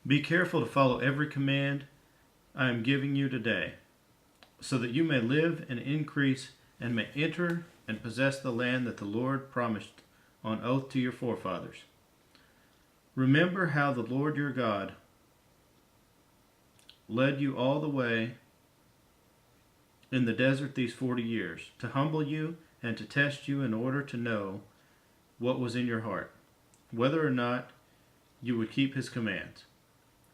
Be careful to follow every command I am giving you today, so that you may live and increase and may enter and possess the land that the Lord promised on oath to your forefathers. Remember how the Lord your God led you all the way in the desert these 40 years, to humble you and to test you in order to know what was in your heart, whether or not you would keep his commands.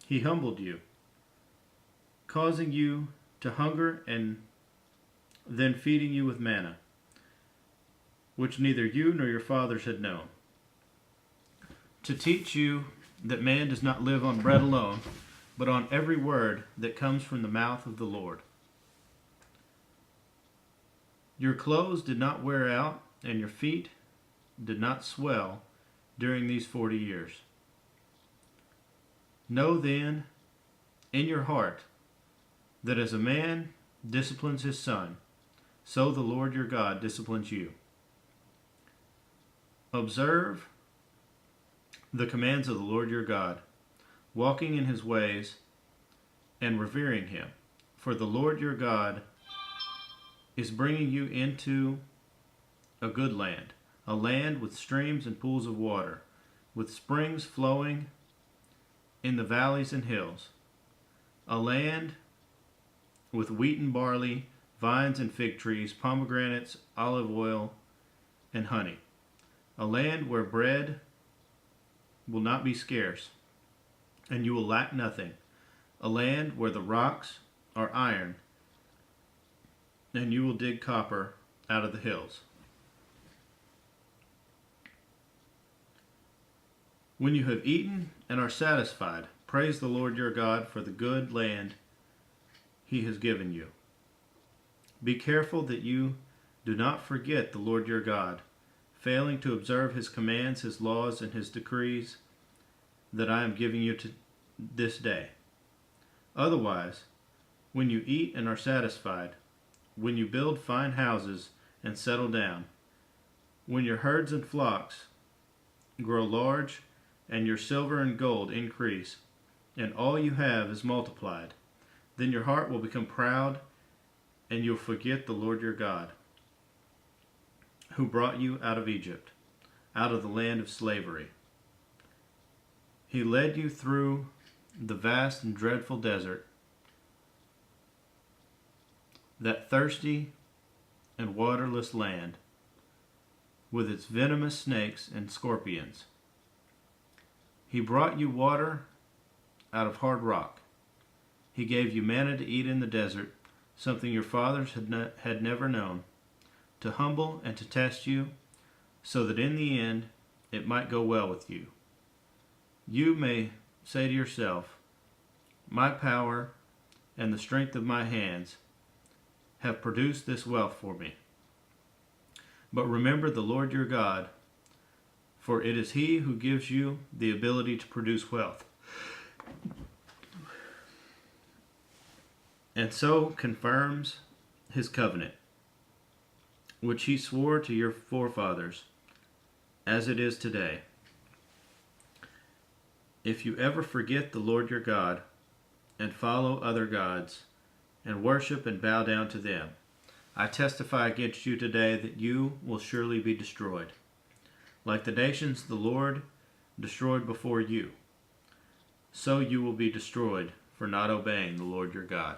He humbled you, causing you to hunger and then feeding you with manna, which neither you nor your fathers had known, to teach you that man does not live on bread alone, but on every word that comes from the mouth of the Lord. Your clothes did not wear out, and your feet did not swell during these 40 years. Know then in your heart that as a man disciplines his son, so the Lord your God disciplines you. Observe the commands of the Lord your God, walking in his ways and revering him. For the Lord your God is bringing you into a good land, a land with streams and pools of water, with springs flowing in the valleys and hills, a land with wheat and barley, vines and fig trees, pomegranates, olive oil, and honey, a land where bread will not be scarce, and you will lack nothing, a land where the rocks are iron, and you will dig copper out of the hills. When you have eaten and are satisfied, praise the Lord your God for the good land he has given you. Be careful that you do not forget the Lord your God, failing to observe his commands, his laws, and his decrees that I am giving you to this day. Otherwise, when you eat and are satisfied, when you build fine houses and settle down, when your herds and flocks grow large, and your silver and gold increase, and all you have is multiplied, then your heart will become proud, and you'll forget the Lord your God, who brought you out of Egypt, out of the land of slavery. He led you through the vast and dreadful desert, that thirsty and waterless land, with its venomous snakes and scorpions. He brought you water out of hard rock. He gave you manna to eat in the desert, something your fathers had never known, to humble and to test you, so that in the end it might go well with you. You may say to yourself, my power and the strength of my hands have produced this wealth for me. But remember the Lord your God, for it is he who gives you the ability to produce wealth, and so confirms his covenant, which he swore to your forefathers, as it is today. If you ever forget the Lord your God, and follow other gods, and worship and bow down to them, I testify against you today that you will surely be destroyed, like the nations the Lord destroyed before you. So you will be destroyed for not obeying the Lord your God.